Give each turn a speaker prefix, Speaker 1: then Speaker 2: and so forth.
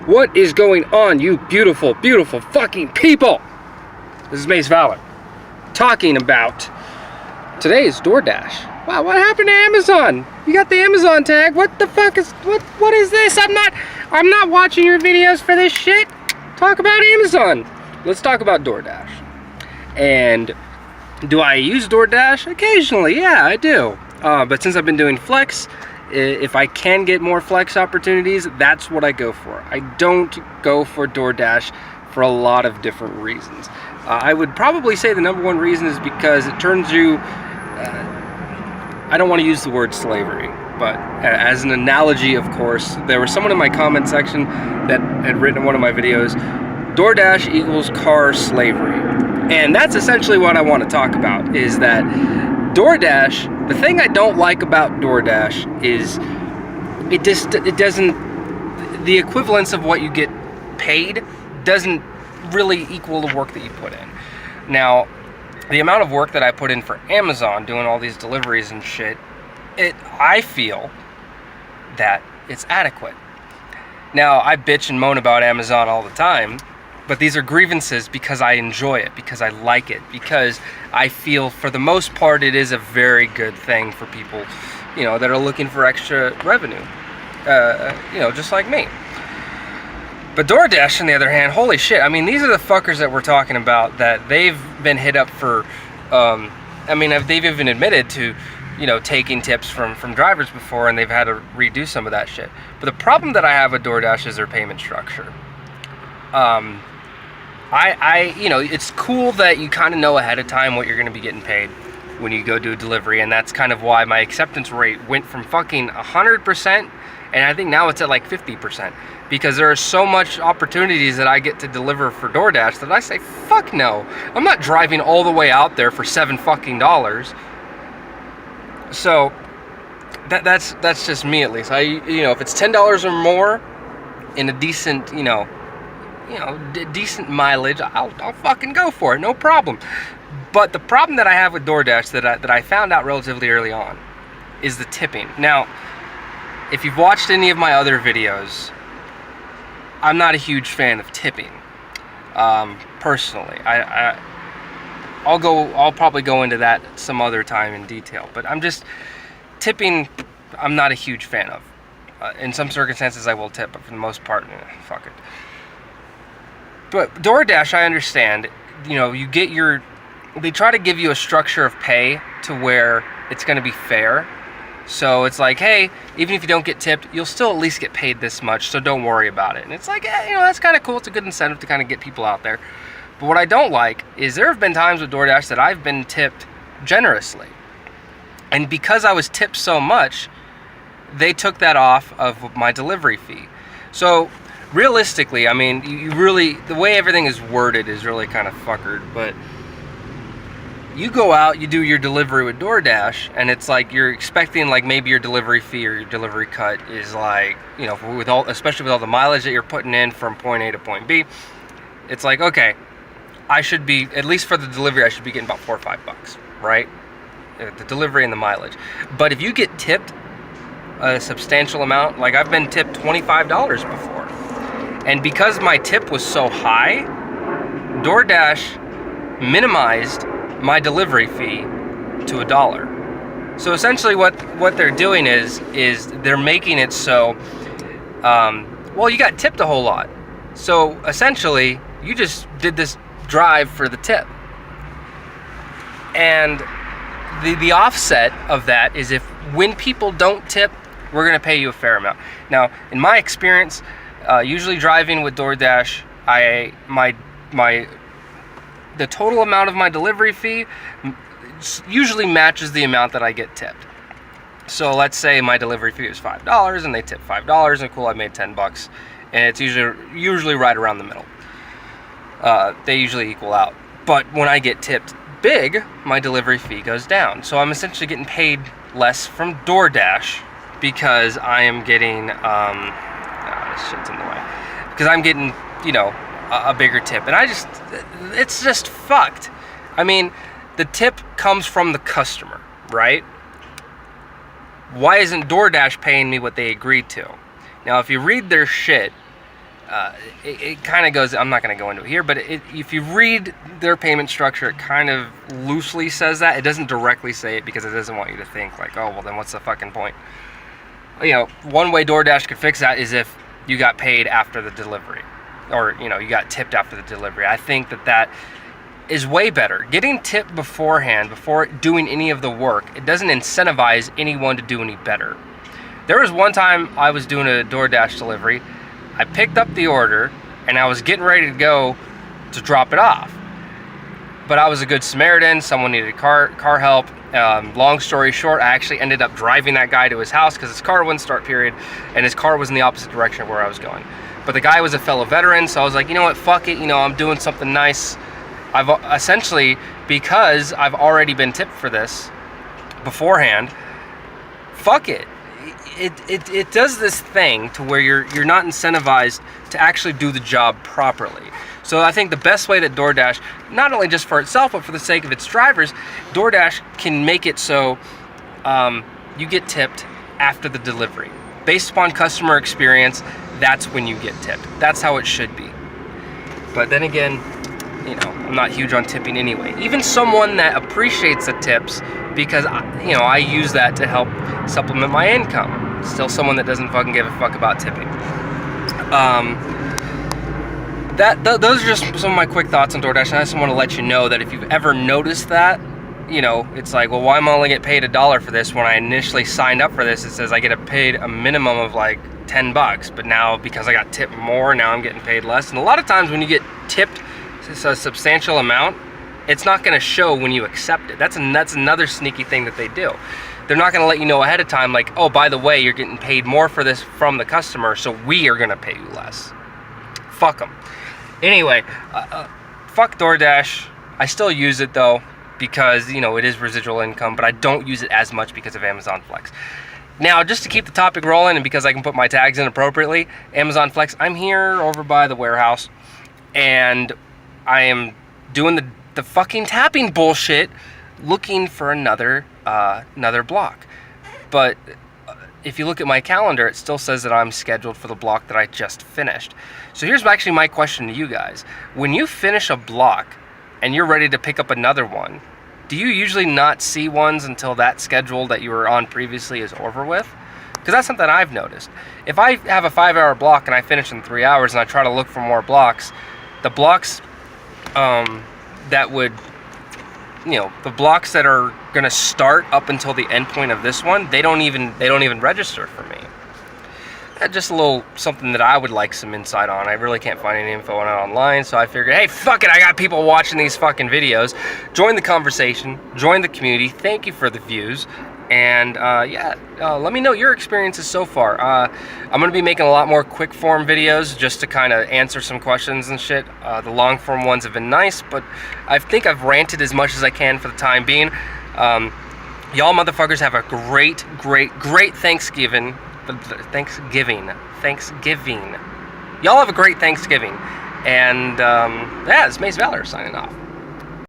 Speaker 1: What is going on, you beautiful, beautiful fucking people? This is MaceValor talking about today's DoorDash. Wow, what happened to Amazon? You got the Amazon tag. What the fuck is what is this? I'm not watching your videos for this shit. Talk about Amazon. Let's talk about DoorDash. And do I use DoorDash? Occasionally, yeah, I do. But since I've been doing Flex, if I can get more Flex opportunities, that's what I go for. I don't go for DoorDash for a lot of different reasons. I would probably say the number one reason is because it turns you, I don't want to use the word slavery, but as an analogy, of course, there was someone in my comment section that had written in one of my videos, DoorDash equals car slavery. And that's essentially what I want to talk about, is that DoorDash, the thing I don't like about DoorDash is it doesn't, the equivalence of what you get paid doesn't really equal the work that you put in. Now, the amount of work that I put in for Amazon doing all these deliveries and shit, I feel that it's adequate. Now, I bitch and moan about Amazon all the time, but these are grievances because I enjoy it, because I like it, because I feel for the most part it is a very good thing for people, you know, that are looking for extra revenue, you know, just like me. But DoorDash, on the other hand, holy shit, I mean, these are the fuckers that we're talking about, that they've been hit up for, I mean, they've even admitted to, you know, taking tips from drivers before, and they've had to redo some of that shit. But the problem that I have with DoorDash is their payment structure. You know, it's cool that you kind of know ahead of time what you're going to be getting paid when you go do a delivery, and that's kind of why my acceptance rate went from fucking 100%, and I think now it's at like 50%, because there are so much opportunities that I get to deliver for DoorDash that I say, fuck no, I'm not driving all the way out there for $7 fucking. So that's just me, at least. You know, if it's $10 or more in a decent, decent mileage, I'll fucking go for it, no problem. But the problem that I have with DoorDash that I found out relatively early on is the tipping. Now, if you've watched any of my other videos, I'm not a huge fan of tipping. Personally, I'll probably go into that some other time in detail. But tipping, I'm not a huge fan of. In some circumstances, I will tip, but for the most part, fuck it. But DoorDash, I understand, you know, they try to give you a structure of pay to where it's going to be fair. So it's like, hey, even if you don't get tipped, you'll still at least get paid this much, so don't worry about it. And it's like, you know, that's kind of cool. It's a good incentive to kind of get people out there. But what I don't like is there have been times with DoorDash that I've been tipped generously. And because I was tipped so much, they took that off of my delivery fee. So realistically, I mean, you really, the way everything is worded is really kind of fuckered, but you go out, you do your delivery with DoorDash, and it's like you're expecting like maybe your delivery fee or your delivery cut is like, you know, especially with all the mileage that you're putting in from point A to point B, it's like, okay, I should be, at least for the delivery, I should be getting about $4 or $5, right? The delivery and the mileage. But if you get tipped a substantial amount, like I've been tipped $25 before, and because my tip was so high, DoorDash minimized my delivery fee to $1. So essentially what they're doing is they're making it so, well, you got tipped a whole lot. So essentially, you just did this drive for the tip. And the offset of that is when people don't tip, we're going to pay you a fair amount. Now, in my experience, usually driving with DoorDash, the total amount of my delivery fee usually matches the amount that I get tipped. So let's say my delivery fee is $5 and they tip $5, and cool, I made $10, and it's usually right around the middle. They usually equal out. But when I get tipped big, my delivery fee goes down. So I'm essentially getting paid less from DoorDash because I am getting this shit's in the way. Because I'm getting, you know, a bigger tip, and it's just fucked. I mean, the tip comes from the customer, right? Why isn't DoorDash paying me what they agreed to? Now, if you read their shit, it kind of goes, I'm not going to go into it here, but if you read their payment structure, it kind of loosely says that. It doesn't directly say it because it doesn't want you to think like, oh, well, then what's the fucking point? You know, one way DoorDash could fix that is if you got paid after the delivery, or, you know, you got tipped after the delivery. I think that is way better. Getting tipped beforehand, before doing any of the work, it doesn't incentivize anyone to do any better. There was one time I was doing a DoorDash delivery. I picked up the order and I was getting ready to go to drop it off. But I was a good Samaritan. Someone needed car help. Long story short, I actually ended up driving that guy to his house because his car wouldn't start, period, and his car was in the opposite direction of where I was going. But the guy was a fellow veteran, so I was like, you know what, fuck it, you know, I'm doing something nice. I've essentially, because I've already been tipped for this beforehand, fuck it. It does this thing to where you're not incentivized to actually do the job properly. So I think the best way that DoorDash, not only just for itself, but for the sake of its drivers, DoorDash can make it so you get tipped after the delivery. Based upon customer experience, that's when you get tipped. That's how it should be. But then again, you know, I'm not huge on tipping anyway. Even someone that appreciates the tips, because, you know, I use that to help supplement my income. Still someone that doesn't fucking give a fuck about tipping. Those are just some of my quick thoughts on DoorDash, and I just want to let you know that if you've ever noticed that, you know, it's like, well, why am I only get paid $1 for this? When I initially signed up for this, it says I get paid a minimum of like $10, but now because I got tipped more, now I'm getting paid less. And a lot of times when you get tipped a substantial amount, it's not going to show when you accept it. That's another sneaky thing that they do. They're not going to let you know ahead of time, like, oh, by the way, you're getting paid more for this from the customer, so we are going to pay you less. Fuck them. Anyway, fuck DoorDash. I still use it though, because, you know, it is residual income, but I don't use it as much because of Amazon Flex. Now, just to keep the topic rolling, and because I can put my tags in appropriately, Amazon Flex, I'm here over by the warehouse, and I am doing the fucking tapping bullshit, looking for another block. But if you look at my calendar, it still says that I'm scheduled for the block that I just finished. So here's actually my question to you guys. When you finish a block and you're ready to pick up another one, do you usually not see ones until that schedule that you were on previously is over with? Because that's something I've noticed. If I have a 5-hour block and I finish in 3 hours and I try to look for more blocks, the blocks that would, you know, the blocks that are going to start up until the end point of this one, they don't even register for me. Just a little something that I would like some insight on. I really can't find any info on it online, so I figured, hey, fuck it, I got people watching these fucking videos. Join the conversation, join the community. Thank you for the views, and let me know your experiences so far. I'm going to be making a lot more quick form videos just to kind of answer some questions and shit. The long form ones have been nice, but I think I've ranted as much as I can for the time being. Y'all motherfuckers have a great Thanksgiving. Y'all have a great Thanksgiving. And, it's MaceValor signing off.